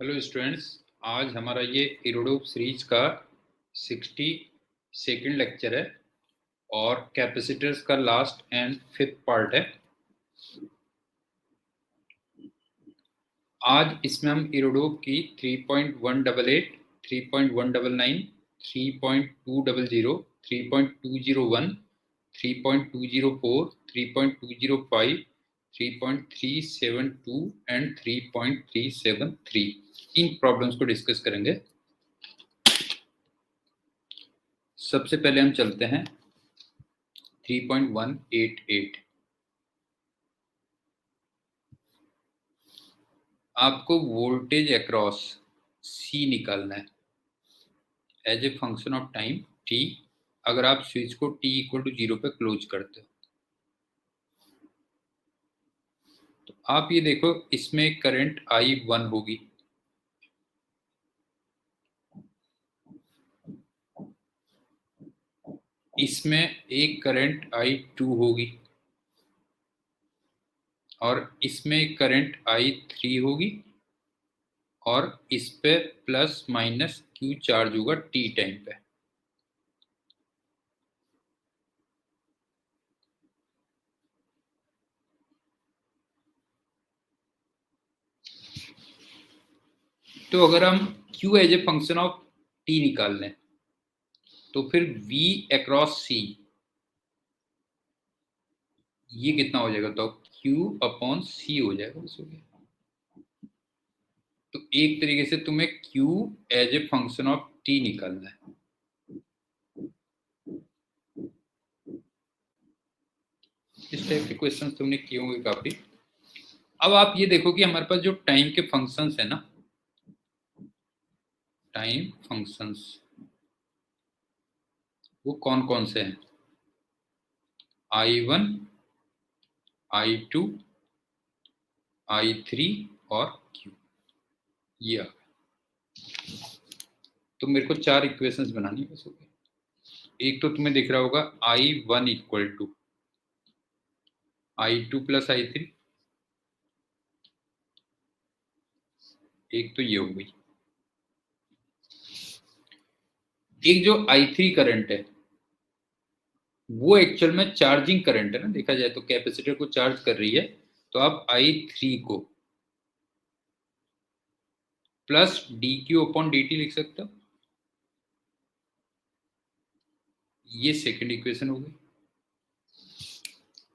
Hello students, आज हमारा ये इरोडोप सीरीज का 62nd लेक्चर है और कैपेसिटर्स का लास्ट एंड फिफ्थ पार्ट है। आज इसमें हम इरोडोप की 3.188, 3.199, 3.200, 3.201, 3.204, 3.205, 3.372 एंड 3.373 इन प्रॉब्लम्स को डिस्कस करेंगे। सबसे पहले हम चलते हैं 3.188। आपको वोल्टेज अक्रॉस सी निकालना है as a function of time T, अगर आप स्विच को t इक्वल टू 0 पे क्लोज करते हो। तो आप ये देखो, इसमें करंट I1 होगी, इसमें एक करंट I2 होगी और इसमें करंट I3 होगी और इस पे प्लस माइनस Q चार्ज होगा t टाइम पे। तो अगर हम Q as a function of t निकाल लें तो फिर V अक्रॉस C ये कितना हो जाएगा, तो Q अपॉन C हो जाएगा बस, हो गया। तो एक तरीके से तुम्हें Q as a function of T निकालना है। इस टाइप के क्वेश्चन तुमने किए होंगे काफी। अब आप ये देखो कि हमारे पास जो टाइम के फंक्शंस है ना, टाइम फंक्शंस वो कौन कौन से हैं? I1, I2, I3 और Q, ये आ गए। तो मेरे को चार इक्वेशंस बनानी है बस, हो गया। एक तो तुम्हें दिख रहा होगा I1 equal to I2 plus I3, एक तो ये हो गई। एक जो I3 करंट है वो एक्चुअल में चार्जिंग करंट है ना, देखा जाए तो कैपेसिटर को चार्ज कर रही है। तो आप I3 को प्लस dq अपॉन dt लिख सकते हो। ये सेकंड इक्वेशन हो गई।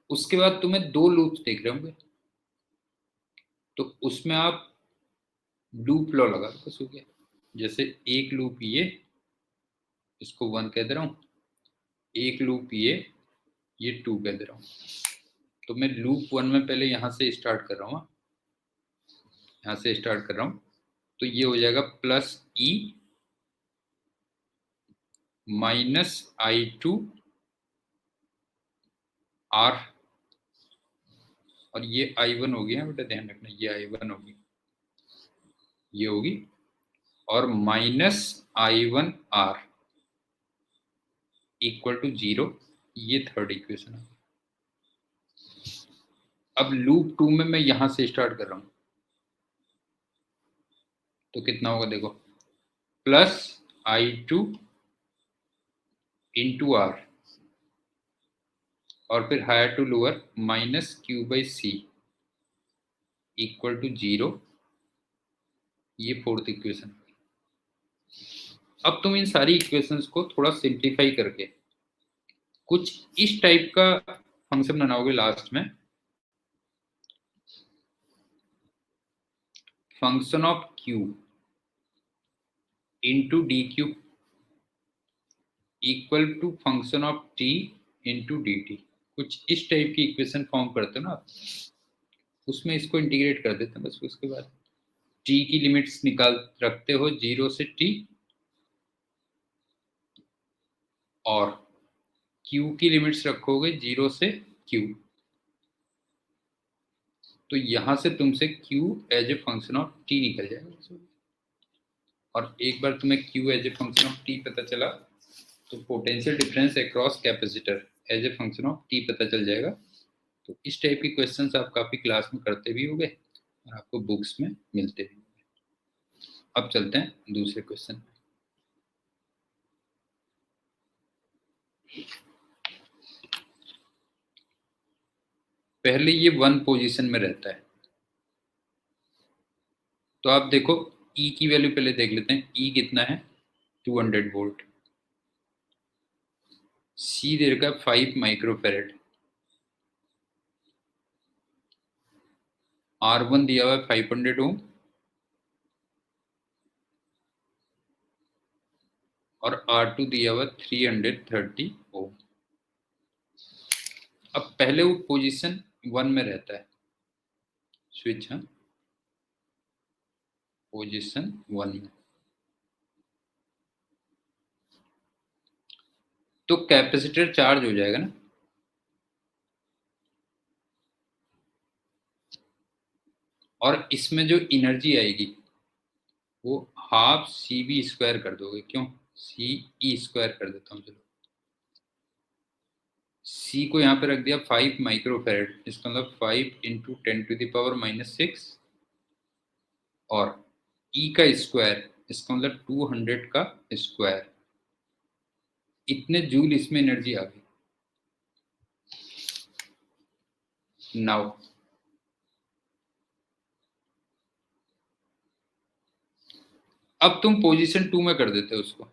उसके बाद तुम्हें दो लूप्स देख रहे होंगे, तो उसमें आप लूप लॉ लगा दो, बस हो गया। जैसे एक लूप ये, इसको 1 कह दे रहा हूं, एक लूप ये 2 कह दे रहा हूं। तो मैं लूप 1 में पहले यहां से स्टार्ट कर रहा हूं, यहां से स्टार्ट कर रहा हूं। तो ये हो जाएगा plus E minus I2 R, और ये I1 हो गया बेटा, ध्यान रखना, ये I1 होगी, ये होगी, और minus I1 R equal to 0, ये थर्ड इक्वेशन है। अब लूप 2 में मैं यहां से स्टार्ट कर रहा हूं, तो कितना होगा देखो, प्लस I2 इंटू R और फिर higher to lower minus Q by C equal to 0, ये फोर्थ इक्वेशन। अब तुम इन सारी इक्वेशंस को थोड़ा सिंप्लीफाई करके कुछ इस टाइप का फंक्शन बनाओगे लास्ट में, function of Q into D Q equal to function of T into D T. कुछ इस टाइप की इक्वेशन फॉर्म करते हो ना आप, उसमें इसको इंटीग्रेट कर देते हैं बस। उसके बाद T की लिमिट्स निकाल रखते हो 0 से T, और Q की लिमिट्स रखोगे 0 से Q। तो यहां से तुमसे Q as a function of T निकल जाएगा। और एक बार तुम्हें Q as a function of T पता चला तो potential difference across capacitor as a function of T पता चल जाएगा। तो इस टाइप के क्वेश्चंस आप काफी क्लास में करते भी होंगे और आपको बुक्स में मिलते भी होंगे। अब चलते हैं दूसरे क्वेश्चन में। पहले ये 1 पोजीशन में रहता है, तो आप देखो E की वैल्यू पहले देख लेते हैं। E कितना है? 200 वोल्ट। C दे रखा है 5 माइक्रोफेरेड। R1 दिया हुआ है 500 ओम और R2 दिया हुआ 330 ओम। अब पहले वो पोजीशन 1 में रहता है स्विच, हाँ, पोजीशन 1 में। तो कैपेसिटर चार्ज हो जाएगा ना, और इसमें जो एनर्जी आएगी वो हाफ CV² कर दोगे। क्यों? CE² कर देता हूँ, चलो। C को यहाँ पे रख दिया 5 माइक्रोफेरेड, इसका मतलब 5 इंटू 10⁻⁻6, और E का स्क्वायर, इसका मतलब 200 का स्क्वायर। इतने जूल इसमें एनर्जी आ गई। नाउ अब तुम पोजीशन 2 में कर देते हो उसको।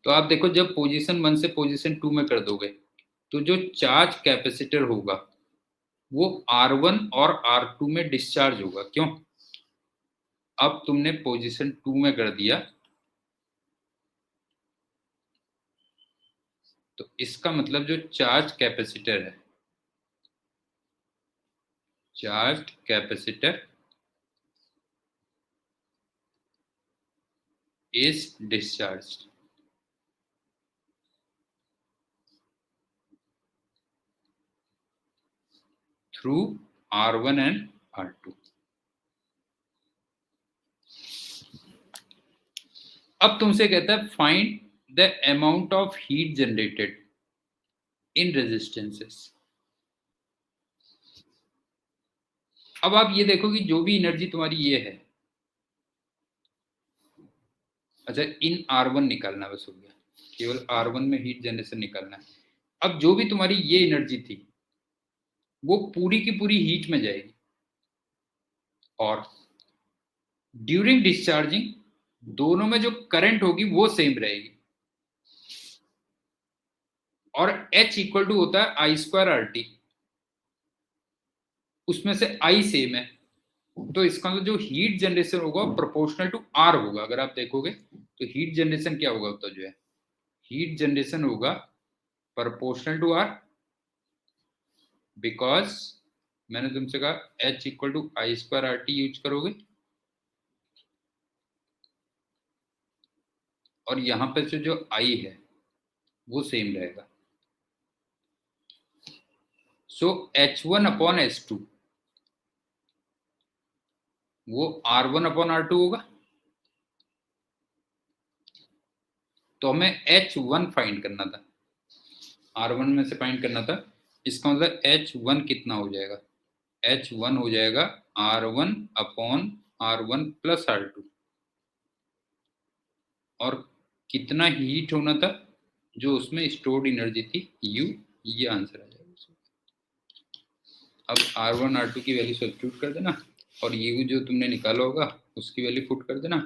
तो आप देखो, जब पोजीशन 1 से पोजीशन 2 में कर दोगे तो जो चार्ज कैपेसिटर होगा वो R1 और R2 में डिस्चार्ज होगा। क्यों? अब तुमने पोजीशन 2 में कर दिया, तो इसका मतलब जो चार्ज कैपेसिटर है, charge capacitor is discharged through R1 and R2। अब तुमसे कहता है find the amount of heat generated in resistances. अब आप ये देखो कि जो भी एनर्जी तुम्हारी ये है, अच्छा, इन R1 निकालना बस हो गया, केवल R1 में हीट जनरेशन निकालना है। अब जो भी तुम्हारी ये एनर्जी थी वो पूरी की पूरी हीट में जाएगी, और ड्यूरिंग डिस्चार्जिंग दोनों में जो करंट होगी वो सेम रहेगी, और H इक्वल टू होता है I²RT, उसमें से I सेम है, तो इसका मतलब जो हीट जनरेशन होगा प्रोपोर्शनल टू R होगा। अगर आप देखोगे तो हीट जनरेशन क्या होगा, तो जो है हीट जनरेशन होगा प्रोपोर्शनल टू R, बिकॉज मैंने तुमसे कहा H equal to I²RT use करोगे, और यहां पे से जो I है वो सेम रहेगा। सो H1/H2 वो R1/R2 होगा। तो हमें H1 फाइंड करना था, R1 में से फाइंड करना था। इसका मतलब H1 कितना हो जाएगा? H1 हो जाएगा R1/R1 प्लस R2, और कितना हीट होना था जो उसमें स्टोर्ड एनर्जी थी, U। ये आंसर आ जाएगा। अब R1 R2 की वैल्यू सब्स्टिट्यूट कर देना, और U जो तुमने निकाला होगा उसकी वैल्यू पुट कर देना,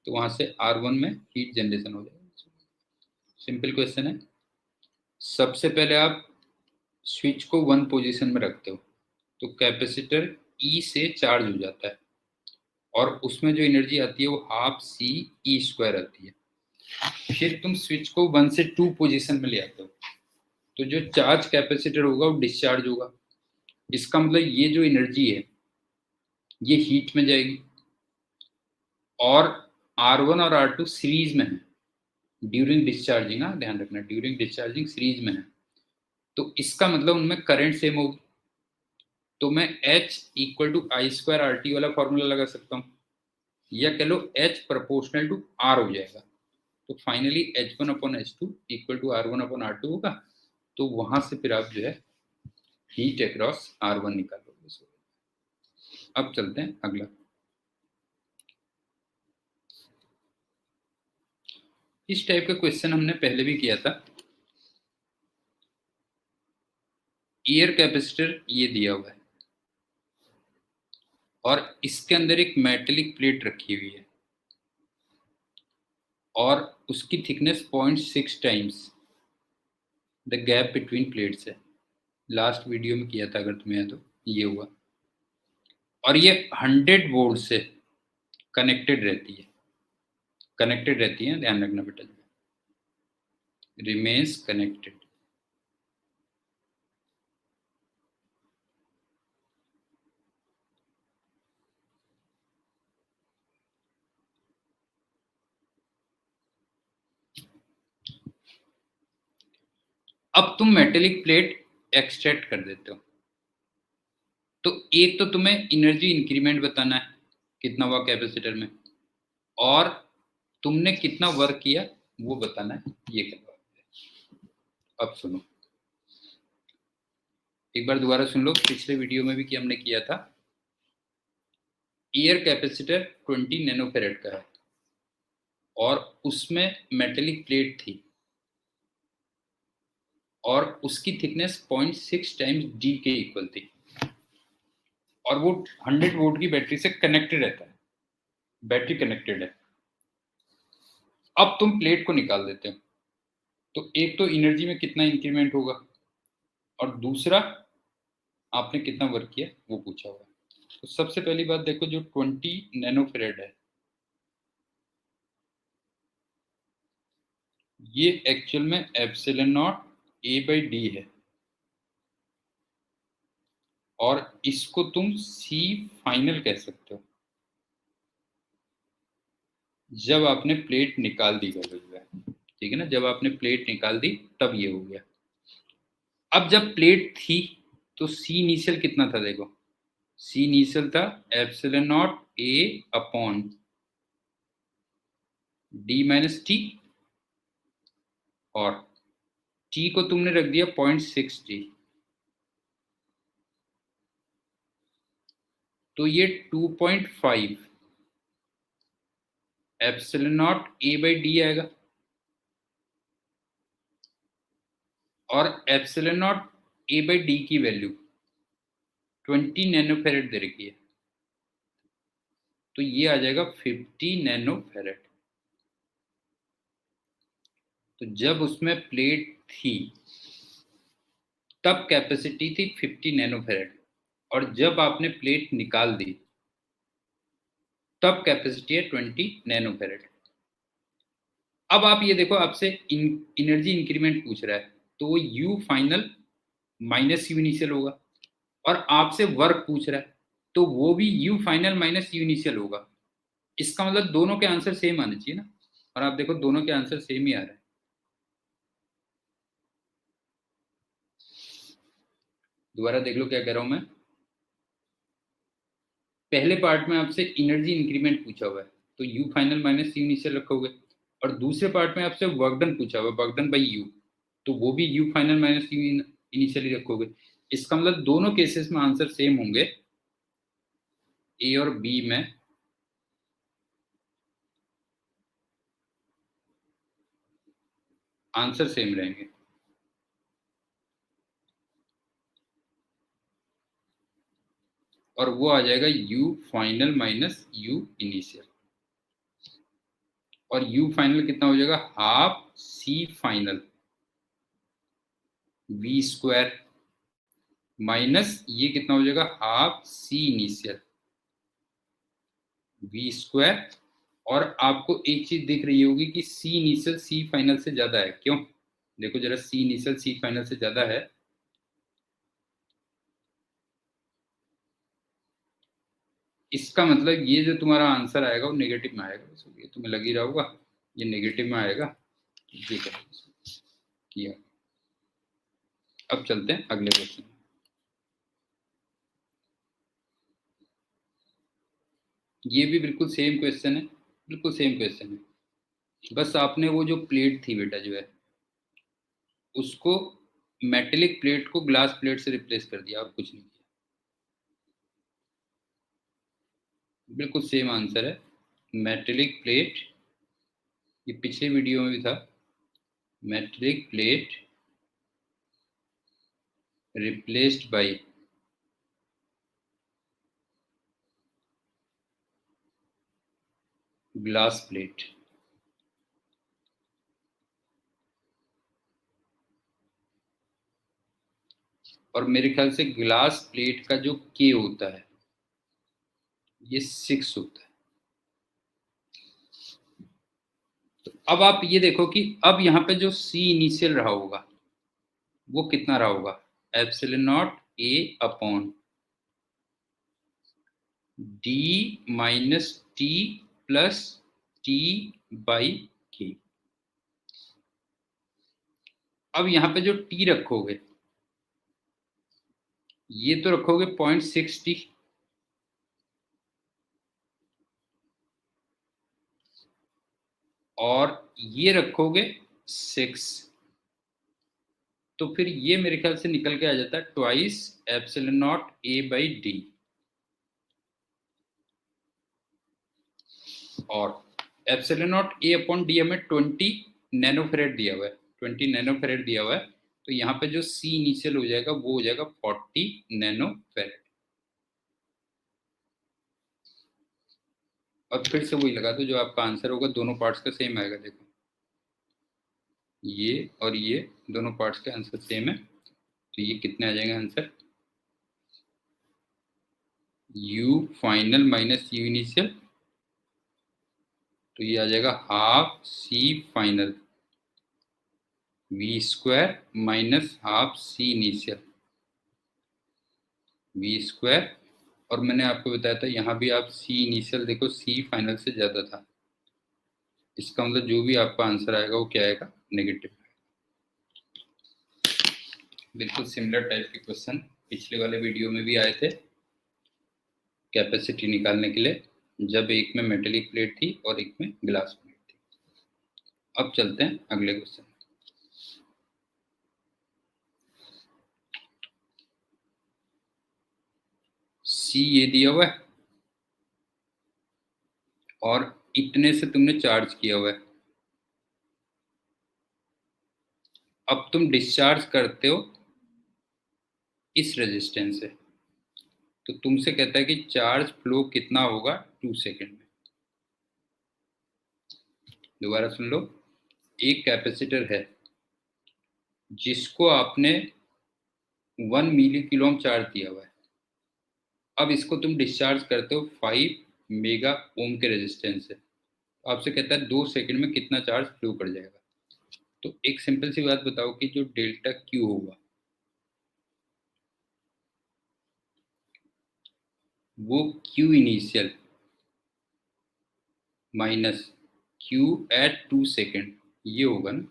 तो वहां से R1 में हीट जनरेशन हो जाएगा। सिंपल क्वेश्चन है। सबसे पहले आप स्विच को 1 पोजीशन में रखते हो, तो कैपेसिटर E से चार्ज हो जाता है, और उसमें जो एनर्जी आती है वो हाफ CE² आती है। फिर तुम स्विच को 1 से 2 पोजीशन में ले आते हो, तो जो चार्ज कैपेसिटर होगा वो डिस्चार्ज होगा। इसका मतलब ये जो एनर्जी है ये हीट में जाएगी, और R1 और R2 सीरीज में है ड्यूरिंग डिस्चार्जिंग। हाँ, ध्यान रखना, ड्यूरिंग डिस्चार्जिंग सीरीज में है, तो इसका मतलब उनमें करंट सेम होगी। तो मैं H इक्वल टू I²RT वाला फॉर्मूला लगा सकता हूँ, या कह लो H प्रोपोर्शनल टू R हो जाएगा। तो finally H1/H2 equal to R1/R2 होगा। तो वहां से फिर आप जो है हीट अक्रॉस R1 निकालोगे। अब चलते हैं अगला। इस टाइप का क्वेश्चन हमने पहले भी किया था। एयर कैपेसिटर ये दिया हुआ है और इसके अंदर एक मेटेलिक प्लेट रखी हुई है और उसकी thickness 0.6 times the gap between plates है। लास्ट वीडियो में किया था अगर तुम्हें याद हो, ये हुआ। और ये 100 वोल्ट से कनेक्टेड रहती है, ध्यान रखना बेटा, रिमेन्स कनेक्टेड। अब तुम मेटेलिक प्लेट एक्सट्रैक्ट कर देते हो, तो एक तो तुम्हें एनर्जी इंक्रीमेंट बताना है कितना हुआ कैपेसिटर में, और तुमने कितना वर्क किया वो बताना है, ये करवा। अब सुनो, एक बार दोबारा सुन लो, पिछले वीडियो में भी कि हमने किया था। एयर कैपेसिटर 20 नैनोफेरेड का है और उसमें मेटेलिक प्लेट थी और उसकी थिकनेस 0.6 टाइम्स डी के इक्वल थी और वो 100 वोल्ट की बैटरी से कनेक्टेड रहता है, बैटरी कनेक्टेड है। अब तुम प्लेट को निकाल देते हो, तो एक तो एनर्जी में कितना इंक्रीमेंट होगा और दूसरा आपने कितना वर्क किया वो पूछा हुआ है। तो सबसे पहली बात देखो, जो 20 नैनोफेरेड है ये एक्चुअल में epsilon naught A by D है और इसको तुम सी फाइनल कह सकते हो जब आपने प्लेट निकाल दी कर रही है, ठीक है ना, जब आपने प्लेट निकाल दी तब ये हो गया। अब जब प्लेट थी तो सी इनिशियल कितना था, देखो सी इनिशियल था epsilon naught A upon D minus T और टी को तुमने रख दिया 0.6 टी, तो ये 2.5 epsilon naught A by D आएगा और epsilon naught A by D की वैल्यू 20 नैनोफेरेड दे रखी है, तो ये आ जाएगा 50 नैनोफेरेड। तो जब उसमें प्लेट थी तब कैपेसिटी थी 50 नैनोफेरेड और जब आपने प्लेट निकाल दी तब कैपेसिटी है 20 नैनोफेरेड। अब आप ये देखो, आपसे एनर्जी इंक्रीमेंट पूछ रहा है तो you final minus U initial होगा और आपसे वर्क पूछ रहा है तो वो भी you final minus U initial होगा। इसका मतलब दोनों के आंसर सेम आने चाहिए ना, और आप देखो दोनों के आंसर सेम ही आ रहे हैं। दोबारा देख लो क्या कह रहा हूं मैं। पहले पार्ट में आपसे एनर्जी इंक्रीमेंट पूछा हुआ है तो you final minus U initial रखोगे, और दूसरे पार्ट में आपसे वर्क डन पूछा हुआ है, वर्क डन बाई यू, तो वो भी you final minus you initially रखोगे। इसका मतलब दोनों केसेस में आंसर सेम होंगे, ए और बी में आंसर सेम रहेंगे। और वो आ जाएगा U final minus U initial, और यू फाइनल कितना हो जाएगा, half C final V square minus ये कितना हो जाएगा, half C initial V square. और आपको एक चीज दिख रही होगी कि सी इनिशियल सी फाइनल से ज्यादा है, क्यों, देखो जरा, सी इनिशियल सी फाइनल से ज्यादा है, इसका मतलब ये जो तुम्हारा आंसर आएगा वो नेगेटिव में आएगा, बस ये तुम्हें लग ही रहा होगा ये नेगेटिव में आएगा, ये किया। अब चलते हैं अगले क्वेश्चन। ये भी बिल्कुल सेम क्वेश्चन है, बिल्कुल सेम क्वेश्चन है, बस आपने वो जो प्लेट थी बेटा जो है उसको मेटेलिक प्लेट को ग्लास प्लेट से रिप्लेस कर दिया और कुछ नहीं किया। बिल्कुल सेम आंसर है, मेटेलिक प्लेट ये पिछले वीडियो में भी था, metallic plate replaced by glass plate. और मेरे ख्याल से ग्लास प्लेट का जो के होता है ये 6 होता है। तो अब आप ये देखो कि अब यहाँ पे जो सी इनिशियल रहा होगा वो कितना रहा होगा, epsilon naught A upon D minus T plus T by के। अब यहाँ पे जो टी रखोगे ये तो रखोगे 0.6 टी, और ये रखोगे 6, तो फिर ये मेरे ख्याल से निकल के आ जाता है twice epsilon naught A by D. और epsilon naught A upon D हमें 20 नैनोफेरेड दिया हुआ है, 20 नैनोफेरेड दिया हुआ है, तो यहाँ पे जो सी इनिशियल हो जाएगा वो हो जाएगा 40 नैनोफेरेड। और फिर से वही लगा दो, जो आपका आंसर होगा दोनों पार्ट्स का सेम आएगा। देखो ये और ये दोनों पार्ट्स का आंसर सेम है, तो ये कितने आ जाएंगे answer, u final minus u initial, तो ये आ जाएगा half c final v square minus half c initial v square. और मैंने आपको बताया था यहाँ भी आप c इनिशियल देखो c फाइनल से ज़्यादा था, इसका मतलब जो भी आपका आंसर आएगा वो क्या आएगा, नेगेटिव। बिल्कुल सिमिलर टाइप के क्वेश्चन पिछले वाले वीडियो में भी आए थे कैपेसिटी निकालने के लिए, जब एक में मेटेलिक प्लेट थी और एक में ग्लास प्लेट थी। अब चलते हैं अगले क्वेश्चन। सी ये दिया हुआ है और इतने से तुमने चार्ज किया हुआ है। अब तुम डिस्चार्ज करते हो इस रेजिस्टेंस से, तो तुमसे कहता है कि चार्ज फ्लो कितना होगा 2 सेकेंड में। दोबारा सुन लो, एक कैपेसिटर है जिसको आपने 1 मिली किलो ओम चार्ज दिया हुआ है। अब इसको तुम डिस्चार्ज करते हो 5 मेगा ओम के रेजिस्टेंस से, तो आपसे कहता है 2 सेकेंड में कितना चार्ज फ्लो कर जाएगा। तो एक सिंपल सी बात बताओ कि जो डेल्टा क्यू होगा वो Q initial minus Q at 2 second ये होगा ना,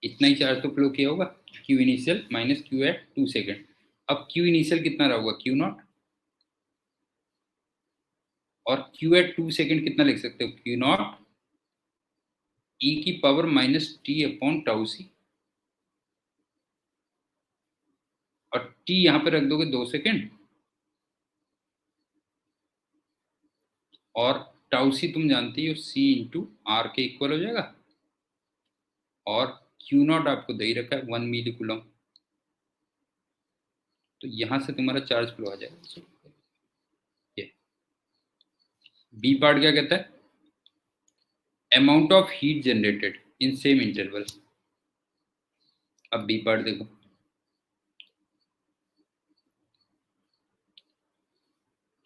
इतना ही चार्ज तो फ्लो किया होगा, Q initial minus Q at 2 second. अब क्यू इनिशियल कितना रहा होगा, क्यू नॉट, और क्यू एट 2 सेकेंड कितना लिख सकते हो, क्यू नॉट ई की power minus T upon tau C, और टी यहाँ पे रख दोगे 2 सेकेंड, और टाउ सी तुम जानती हो सी इंटू आर के इक्वल हो जाएगा, और क्यू नॉट आपको दे ही रखा है 1 मिली कूलम, तो यहां से तुम्हारा चार्ज फ्लो आ जाएगा। ये बी पार्ट क्या कहता है, amount of heat generated in same interval. अब बी पार्ट देखो,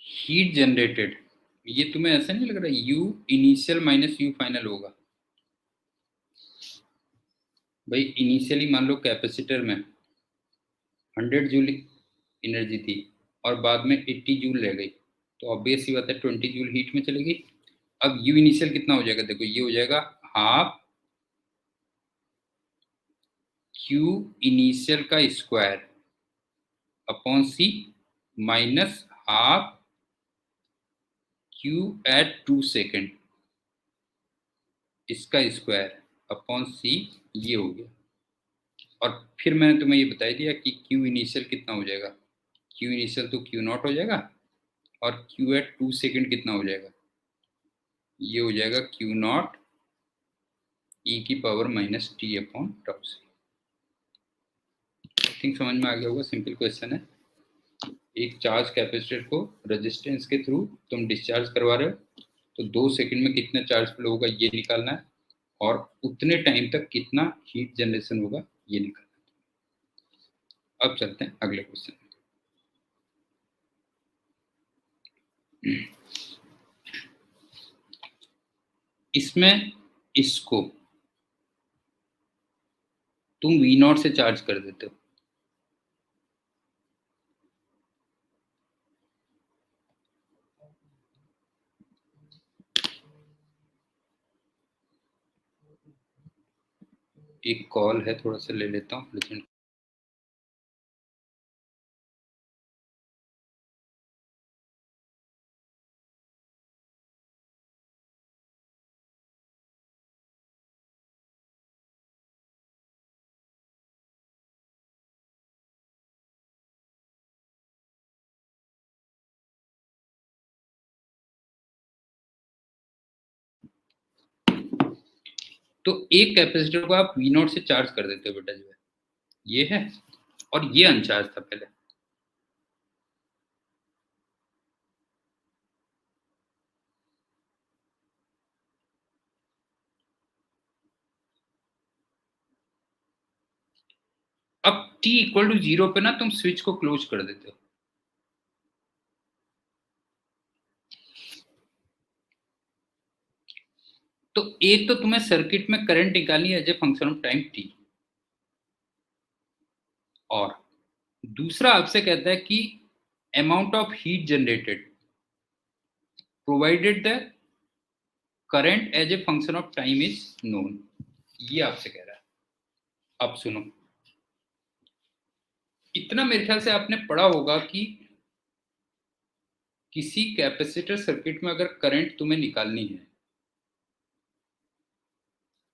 हीट जनरेटेड, ये तुम्हें ऐसा नहीं लग रहा you initial minus you final होगा। भाई इनिशियली मान लो कैपेसिटर में 100 जूल एनर्जी थी और बाद में 80 जूल रह गई, तो ऑब्वियस सी बात है 20 जूल हीट में चली गई। अब यू इनिशियल कितना हो जाएगा, देखो ये हो जाएगा हाफ क्यू इनिशियल का square upon C minus half Q at 2 second इसका स्क्वायर अपॉन सी, ये हो गया। और फिर मैंने तुम्हें ये बता दिया कि क्यू इनिशियल कितना हो जाएगा, क्यू इनिशियल तो क्यू नॉट हो जाएगा, और क्यू एट 2 सेकेंड कितना हो जाएगा, ये हो जाएगा क्यू नॉट ई की power minus T upon tau C. I think समझ में आ गया होगा, सिंपल क्वेश्चन है। एक चार्ज कैपेसिटर को रेजिस्टेंस के थ्रू तुम डिस्चार्ज करवा रहे हो, तो 2 सेकंड में कितना चार्ज फ्लो होगा ये निकालना है, और उतने टाइम तक कितना हीट जनरेशन होगा ये निकालना है। अब चलते हैं अगले क्वेश्चन में। इसमें इसको तुम V0 से चार्ज कर देते हो, एक कॉल है थोड़ा सा ले लेता हूँ प्रेजेंट। तो एक कैपेसिटर को आप V0 से चार्ज कर देते हो बेटा, जो है ये है, और ये अनचार्ज था पहले। अब t इक्वल टू 0 पे ना तुम स्विच को क्लोज कर देते हो। तो एक तो तुम्हें सर्किट में करंट निकालनी है as a function of time t, और दूसरा आपसे कहता है कि amount of heat generated provided the current as a function of time is known, ये आपसे कह रहा है। अब सुनो, इतना मेरे ख्याल से आपने पढ़ा होगा कि किसी कैपेसिटर सर्किट में अगर करंट तुम्हें निकालनी है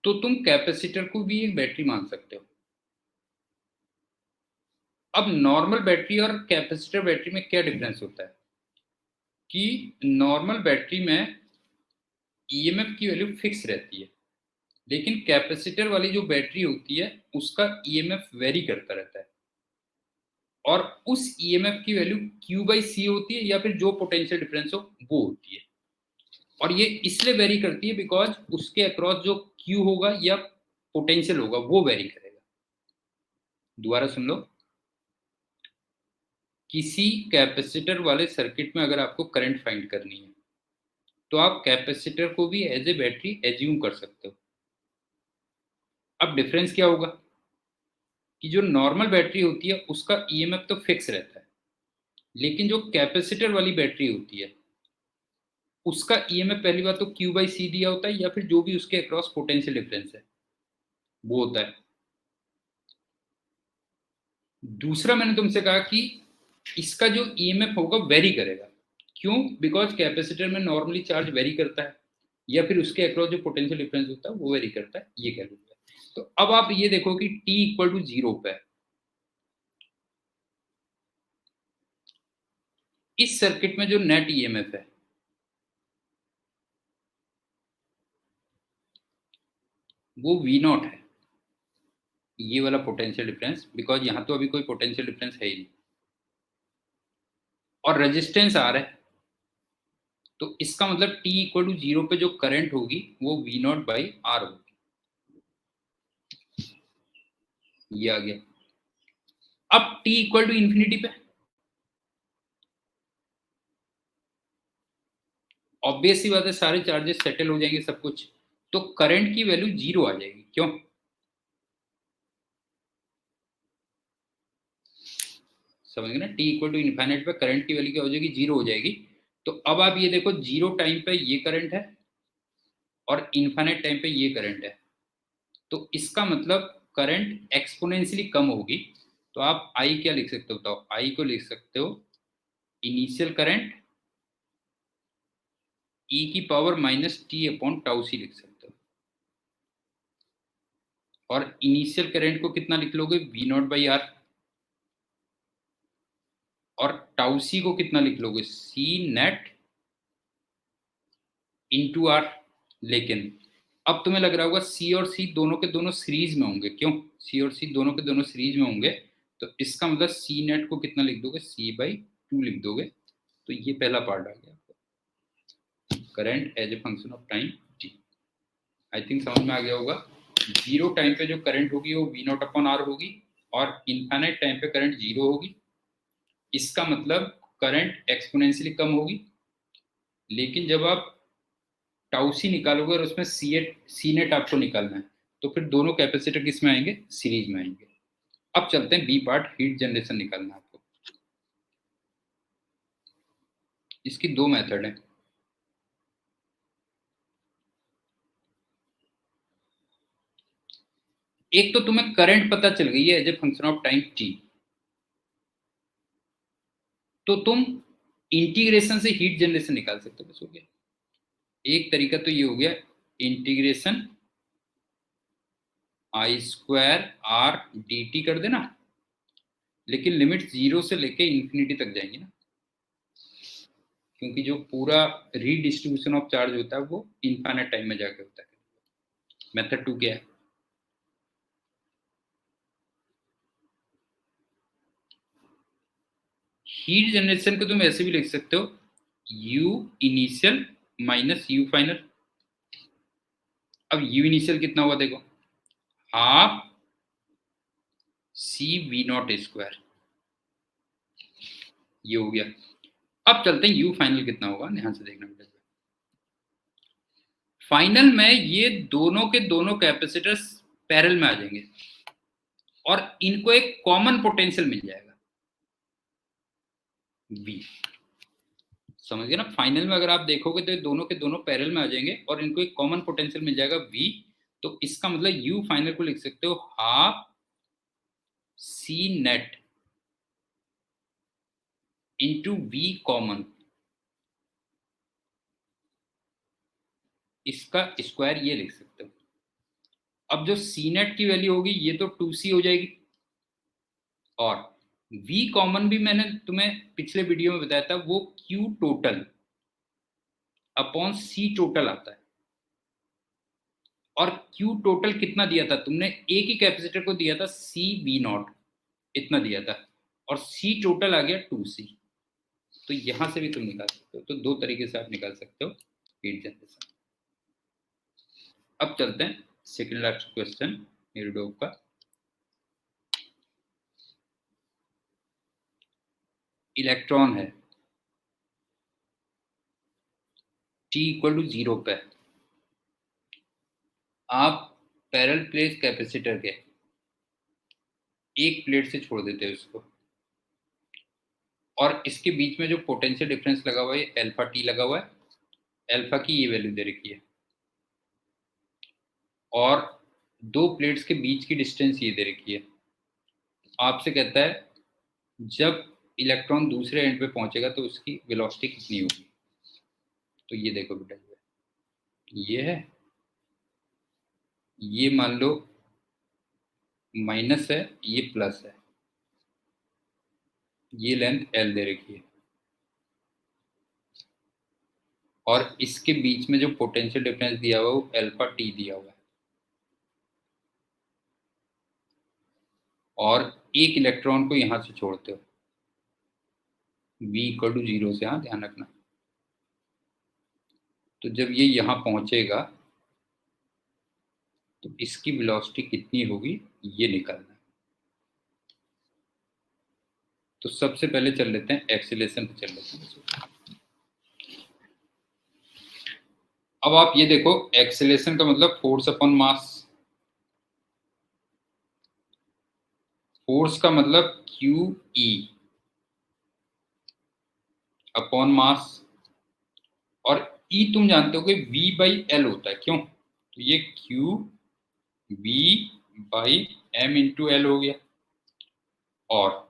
तो तुम कैपेसिटर को भी एक बैटरी मान सकते हो। अब नॉर्मल बैटरी और कैपेसिटर बैटरी में क्या डिफरेंस होता है कि नॉर्मल बैटरी में ईएमएफ की वैल्यू फिक्स रहती है, लेकिन कैपेसिटर वाली जो बैटरी होती है उसका ईएमएफ वेरी करता रहता है, और उस ईएमएफ की वैल्यू Q बाई सी होती है, या फिर जो पोटेंशियल डिफरेंस हो वो होती है। और ये इसलिए वेरी करती है बिकॉज उसके अक्रॉस जो Q होगा या पोटेंशियल होगा वो वेरी करेगा। दोबारा सुन लो, किसी कैपेसिटर वाले सर्किट में अगर आपको करंट फाइंड करनी है तो आप कैपेसिटर को भी एज ए बैटरी एज्यूम कर सकते हो। अब डिफरेंस क्या होगा कि जो नॉर्मल बैटरी होती है उसका ईएमएफ तो फिक्स रहता है, लेकिन जो कैपेसिटर वाली बैटरी होती है उसका ईएमएफ पहली बात तो Q बाई सी दिया होता है, या फिर जो भी उसके अक्रॉस पोटेंशियल डिफरेंस है वो होता है। दूसरा मैंने तुमसे कहा कि इसका जो ईएमएफ होगा वेरी करेगा। क्यों? बिकॉज कैपेसिटर में नॉर्मली चार्ज वेरी करता है, या फिर उसके अक्रॉस जो पोटेंशियल डिफरेंस होता है वो वेरी करता है, ये कह लीजिए। तो अब आप ये देखो कि t इक्वल टू 0 पे इस सर्किट में जो नेट ईएमएफ है वो V0 है, ये वाला पोटेंशियल डिफरेंस, बिकॉज यहां तो अभी कोई पोटेंशियल डिफरेंस है ही नहीं, और रेजिस्टेंस आ रहा है, तो इसका मतलब t इक्वल टू 0 पे जो करंट होगी वो V0 बाई आर होगी। ये आ गया। अब t इक्वल टू इंफिनिटी पे ऑब्वियस सी बात है सारे चार्जेस सेटल हो जाएंगे सब कुछ, तो करंट की वैल्यू 0 आ जाएगी। क्यों? समझ गए ना, t इक्वल टू इनफाइनाइट पे करंट की वैल्यू क्या हो जाएगी? 0 हो जाएगी। तो अब आप ये देखो, 0 टाइम पे ये करंट है और इनफाइनाइट टाइम पे ये करंट है, तो इसका मतलब करंट एक्सपोनेंशियली कम होगी। तो आप आई क्या लिख सकते हो बताओ? आई को लिख सकते हो इनिशियल करंट ई की power minus T upon tau C लिख सकते हो, और इनिशियल करंट को कितना लिख लोगे? वी नॉट बाई आर, और टाउ सी को कितना लिख लोगे? सी नेट इंटू आर। लेकिन अब तुम्हें लग रहा होगा सी और सी दोनों के दोनों सीरीज में होंगे, क्यों? सी और सी दोनों के दोनों सीरीज में होंगे, तो इसका मतलब सी नेट को कितना लिख दोगे, C/2 लिख दोगे। तो ये पहला पार्ट आ गया, current as a function of time t। I think समझ में आ गया होगा। जीरो टाइम पे जो करंट होगी वो V0/R होगी, और इनफाइनाइट टाइम पे करंट जीरो होगी। इसका मतलब करंट एक्सपोनेंशियली कम होगी। लेकिन जब आप टाउ सी निकालोगे और उसमें सी नेट आपको निकालना है, तो फिर दोनों कैपेसिटर किस में आएंगे, सीरीज में आएंगे। अब चलते हैं बी पार्ट, हीट जनरेशन निकालना है आपको। इसकी दो मेथड है। एक तो तुम्हें करंट पता चल गई है as a function of time T, तो तुम इंटीग्रेशन से हीट जनरेशन निकाल सकते हो, बस हो गया। एक तरीका तो ये हो गया, इंटीग्रेशन I²R/dt कर देना, लेकिन लिमिट जीरो से लेके इंफिनिटी तक जाएंगी ना, क्योंकि जो पूरा रीडिस्ट्रीब्यूशन ऑफ चार्ज होता है वो इनफाइनाइट टाइम में जाके होता है। मेथड 2 क्या है, हीट जनरेशन को तुम ऐसे भी लिख सकते हो, U initial minus U final. अब U इनिशियल कितना हुआ देखो, हाफ CV0², ये हो गया। अब चलते हैं U फाइनल कितना होगा, ध्यान से देखना बेटा। फाइनल में ये दोनों के दोनों कैपेसिटर्स पैरेलल में आ जाएंगे और इनको एक कॉमन पोटेंशियल मिल जाएगा V। समझ गए ना, फाइनल में अगर आप देखोगे तो दोनों के दोनों पैरेलल में आ जाएंगे और इनको एक कॉमन पोटेंशियल मिल जाएगा V। तो इसका मतलब U फाइनल को लिख सकते हो half C net into V common, इसका स्क्वायर ये लिख सकते हो। अब जो C नेट की वैल्यू होगी ये तो 2C हो जाएगी, और V कॉमन भी मैंने तुम्हें पिछले वीडियो में बताया था, वो Q total upon C total आता है। और Q टोटल कितना दिया था तुमने, एक ही कैपेसिटर को दिया था CV0 इतना दिया था, और C टोटल आ गया 2C। तो यहां से भी तुम निकाल सकते हो। तो दो तरीके से आप निकाल सकते हो हीट जनरेशन। अब चलते हैं सेकंड लास्ट क्वेश्चन नीरडोव का। इलेक्ट्रॉन है T=0 पे, आप पैरेलल प्लेट कैपेसिटर के एक प्लेट से छोड़ देते हैं उसको, और इसके बीच में जो पोटेंशियल डिफरेंस लगा हुआ है अल्फा टी लगा हुआ है, अल्फा की ये वैल्यू दे रखी है, और दो प्लेट्स के बीच की डिस्टेंस ये दे रखी है। आपसे कहता है जब इलेक्ट्रॉन दूसरे एंड पे पहुंचेगा तो उसकी वेलोसिटी कितनी होगी। तो ये देखो बेटा, ये है, ये मान लो माइनस है, ये प्लस है, ये लेंथ L दे रखी है, और इसके बीच में जो पोटेंशियल डिफरेंस दिया हुआ है वो अल्फा टी दिया हुआ है, और एक इलेक्ट्रॉन को यहां से छोड़ते हो V=0 से, हाँ ध्यान रखना। तो जब ये यहां पहुंचेगा तो इसकी वेलोसिटी कितनी होगी ये निकालना है। तो सबसे पहले चल लेते हैं एक्सीलरेशन पे, चल लेते हैं। अब आप ये देखो, एक्सीलरेशन का मतलब फोर्स अपॉन मास, फोर्स का मतलब QE अपॉन मास, और E तुम जानते हो कि V/L होता है, क्यों? तो ये QV/M इंटू L हो गया, और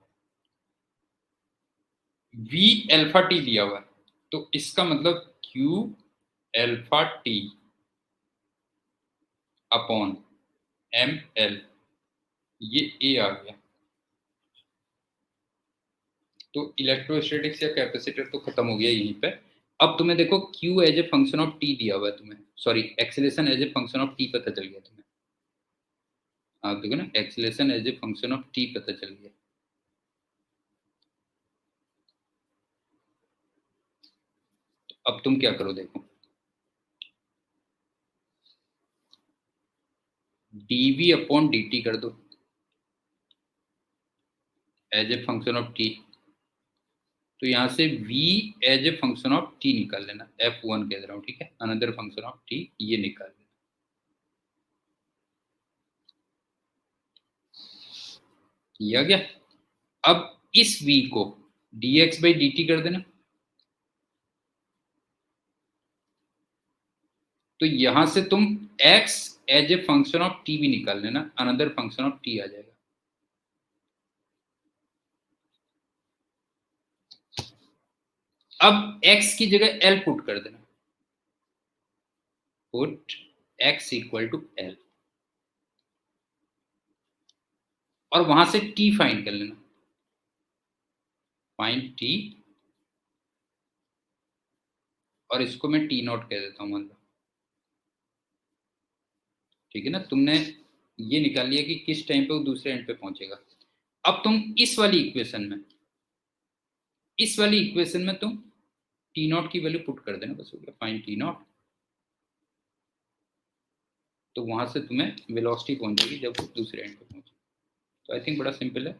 V अल्फा टी दिया हुआ है, तो इसका मतलब Q alpha T upon ML, ये A आ गया। तो इलेक्ट्रोस्टैटिक्स या कैपेसिटर तो खत्म हो गया यहीं पे। अब तुम्हें देखो q as a function of t दिया हुआ है तुम्हें, sorry acceleration as a function of t पता चल गया तुम्हें। आप देखो ना, acceleration as a function of t पता चल गया। तो अब तुम क्या करो, देखो dv अपॉन dt कर दो as a function of t। तो यहां से v as a function of t निकाल लेना, f1 कह रहा हूं, ठीक है, अनदर फंक्शन ऑफ t, ये निकाल लेना। ये आ गया। अब इस v को dx बाई dt कर देना। तो यहां से तुम x as a function of t भी निकाल लेना, अनदर फंक्शन ऑफ t आ जाएगा। अब x की जगह l पुट कर देना, put x equal to l, और वहां से t फाइंड कर लेना, फाइंड t, और इसको मैं t नॉट कह देता हूं, मान लो, ठीक है ना। तुमने ये निकाल लिया कि किस टाइम पे वो दूसरे एंड पे पहुंचेगा। अब तुम इस वाली इक्वेशन में तुम टी नॉट की वैल्यू पुट कर देना, बस हो गया, फाइंड टी नॉट। तो वहां से तुम्हें वेलोसिटी पहुंचेगी जब वो दूसरे एंड पे पहुंचे। तो आई थिंक बड़ा सिंपल है।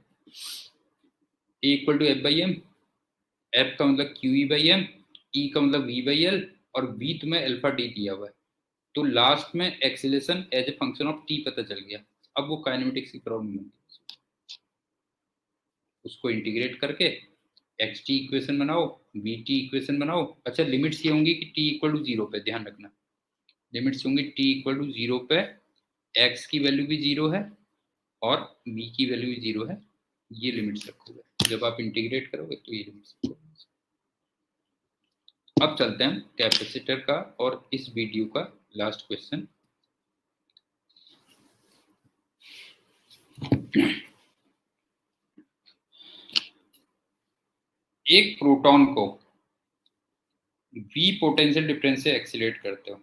A equal to F by m, F का मतलब q E by m, E का मतलब वी बाई एल, और वी तुम्हें अल्फा टी दिया हुआ है। तो लास्ट में acceleration as a function of t पता चल गया। अब वो काइनेमेटिक्स की प्रॉब्लम है, उसको इंटीग्रेट करके एक्स टी इक्वेशन बनाओ, वी टी इक्वेशन बनाओ। अच्छा, लिमिट्स ये होंगी कि टी इक्वल टू जीरो पे, ध्यान रखना, लिमिट्स होंगी टी इक्वल टू जीरो पे, एक्स की वैल्यू भी जीरो है और वी की वैल्यू भी जीरो है। ये लिमिट्स रखोगे जब आप इंटीग्रेट करोगे, तो ये लिमिट्स रखोगे। अब चलते हैं कैपेसिटर का और इस वीडियो का लास्ट क्वेश्चन। एक प्रोटॉन को v पोटेंशियल डिफरेंस से एक्सीलरेट करते हो,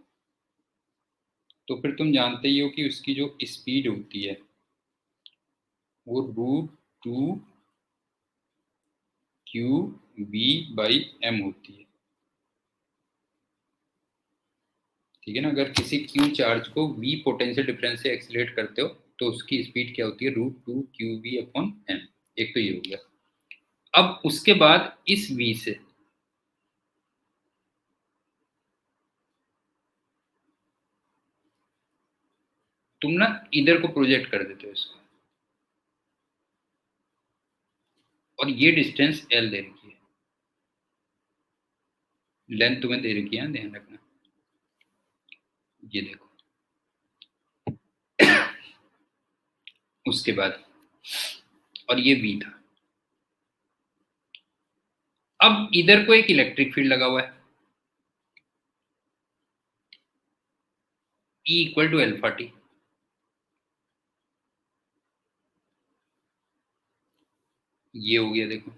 तो फिर तुम जानते ही हो कि उसकी जो स्पीड होती है वो √2 क्यू वी बाई एम होती है, ठीक है ना। अगर किसी क्यू चार्ज को v पोटेंशियल डिफरेंस से एक्सीलरेट करते हो तो उसकी स्पीड क्या होती है, √2 क्यू वी अपॉन एम। एक तो ये हो गया। अब उसके बाद इस v से तुम ना इधर को प्रोजेक्ट कर देते हो इसको, और ये डिस्टेंस l दे रखी है, लेंथ तुम्हें दे रखी है, ध्यान रखना। ये देखो, उसके बाद, और ये v था। अब इधर को एक इलेक्ट्रिक फील्ड लगा हुआ है, E equal to alpha T. ये हो गया, देखो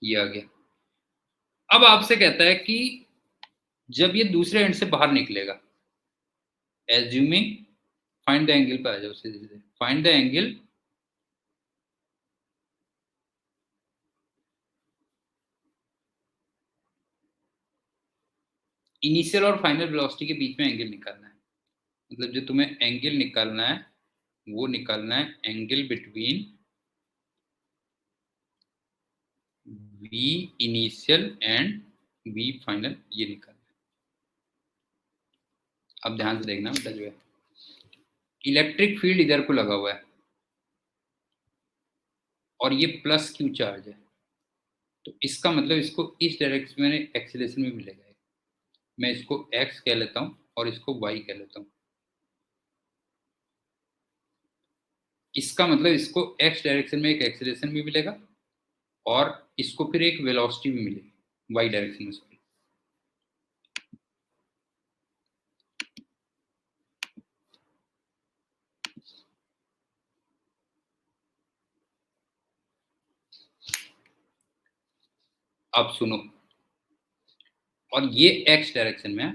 ये आ गया। अब आपसे कहता है कि जब ये दूसरे एंड से बाहर निकलेगा, एज्यूमिंग, फाइंड द एंगल पे आ जाओ सीधे सीधे, फाइंड द एंगल इनिशियल और फाइनल वेलोसिटी के बीच में एंगल निकालना है। मतलब जो तुम्हें एंगल निकालना है वो निकालना है angle between v initial and v final, ये निकालना है। अब ध्यान से देखना बेटा, जो है इलेक्ट्रिक फील्ड इधर को लगा हुआ है और ये प्लस क्यू चार्ज है, तो इसका मतलब इसको इस डायरेक्शन में एक्सीलरेशन में मिलेगा। मैं इसको x कह लेता हूं और इसको y कह लेता हूं। इसका मतलब इसको x डायरेक्शन में एक एक्सीलरेशन भी मिलेगा और इसको फिर एक वेलोसिटी भी मिलेगी y डायरेक्शन में। अब सुनो, और ये x डायरेक्शन में है।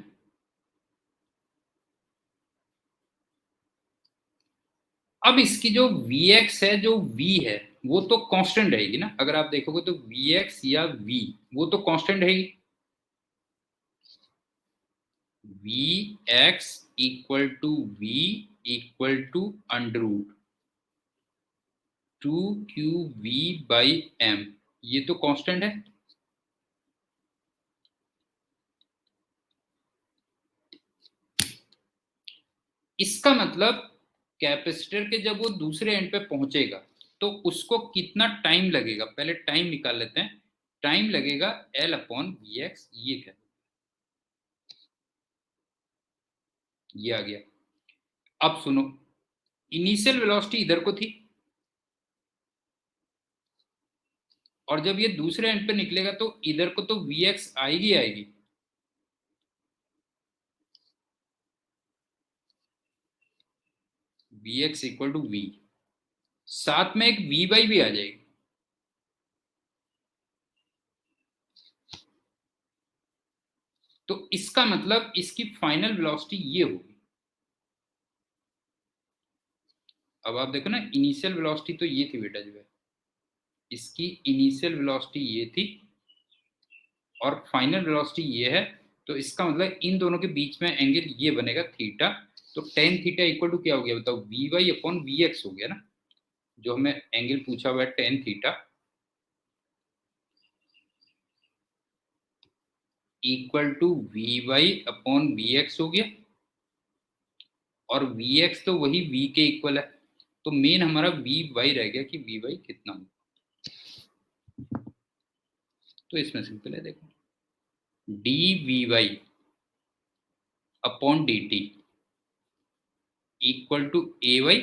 अब इसकी जो Vx है, जो V है, वो तो कांस्टेंट रहेगी ना। अगर आप देखोगे तो Vx या V वो तो कांस्टेंट रहेगी। Vx equal to V equal to under root 2QV by M, ये तो कांस्टेंट है। इसका मतलब कैपेसिटर के जब वो दूसरे एंड पे पहुंचेगा तो उसको कितना टाइम लगेगा, पहले टाइम निकाल लेते हैं। टाइम लगेगा L अपॉन Vx, ये क्या, ये आ गया। अब सुनो, इनिशियल वेलोसिटी इधर को थी, और जब ये दूसरे एंड पे निकलेगा तो इधर को तो Vx आएगी आएगी। Vx इक्वल टू V, साथ में एक V बाई भी आ जाएगी। तो इसका मतलब इसकी फाइनल वेलोसिटी ये होगी। अब आप देखो ना, इनिशियल वेलोसिटी तो ये थी बेटा, जो है इसकी इनिशियल वेलोसिटी ये थी और फाइनल वेलोसिटी ये है। तो इसका मतलब इन दोनों के बीच में एंगल ये बनेगा थीटा। तो टेन थीटा इक्वल टू क्या हो गया बताओ, V Y upon V X हो गया ना। जो हमें एंगल पूछा हुआ है tan theta equal to V Y upon V X हो गया, और वी एक्स तो वही वी के इक्वल है। तो मेन हमारा वी वाई रह गया कि वी वाई कितना हो। तो इसमें सिंपल है, देखो D V Y upon D T equal to A Y,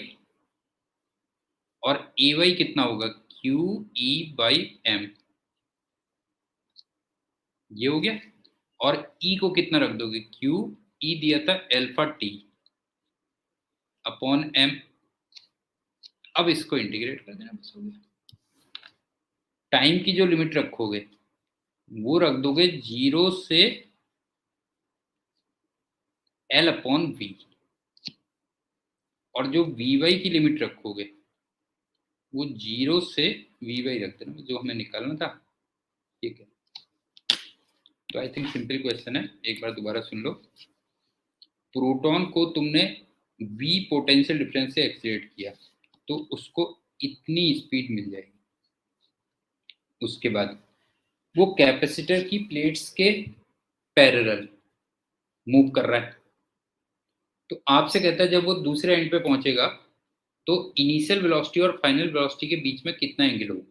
और ए वाई कितना होगा, क्यू ई बाई एम, ये हो गया। और ई को कितना रख दोगे, क्यू ई दिया था एल्फा टी अपॉन एम। अब इसको इंटीग्रेट कर देना, बस हो गया। टाइम की जो लिमिट रखोगे वो रख दोगे 0 से एल अपॉन वी, और जो वी वाई की लिमिट रखोगे वो 0 से वी वाई रख देना, जो हमें निकालना था। ठीक है, तो आई थिंक सिंपल क्वेश्चन है, एक बार दोबारा सुन लो। प्रोटॉन को तुमने वी पोटेंशियल डिफरेंस से एक्सीलरेट किया तो उसको इतनी स्पीड मिल जाएगी। उसके बाद वो कैपेसिटर की प्लेट्स के पैरेलल मूव कर रहा है। तो आपसे कहता है जब वो दूसरे एंड पे पहुंचेगा तो इनिशियल वेलोसिटी और फाइनल वेलोसिटी के बीच में कितना एंगल होगा।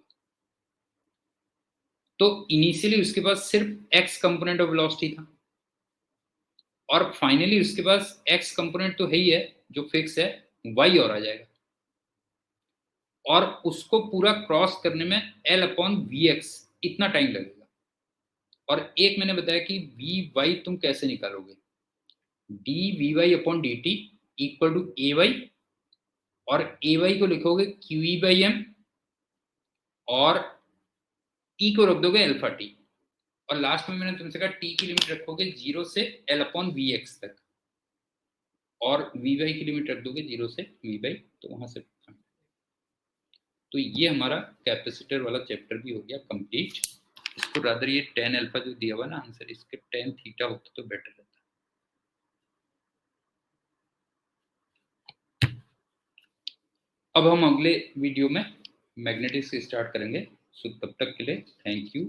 तो इनिशियली उसके पास सिर्फ एक्स कंपोनेंट ऑफ वेलोसिटी था, और फाइनली उसके पास एक्स कंपोनेंट तो है ही है जो फिक्स है, वाई और आ जाएगा, और उसको पूरा क्रॉस करने में एल अपॉन वी एक्स इतना टाइम लगेगा। और एक मैंने बताया कि वी वाई तुम कैसे निकालोगे, D V Y upon D T equal to A Y, और ए वाई को लिखोगे क्यू ई बाई एम, और ई को रख दोगे अल्फा टी, और लास्ट में मैंने तुमसे कहा टी की लिमिट रखोगे 0 से एल अपॉन वी एक्स तक, और वी वाई की लिमिट रख दोगे 0 से वी बाई, तो वहां से। तो ये हमारा कैपेसिटर वाला चैप्टर भी हो गया कंप्लीट। इसको रादर ये टेन अल्फा जो दिया हुआ ना आंसर, इसके टेन थीटा होता तो बेटर रहता। अब हम अगले वीडियो में मैग्नेटिक्स स्टार्ट करेंगे। सो तब तक के लिए थैंक यू।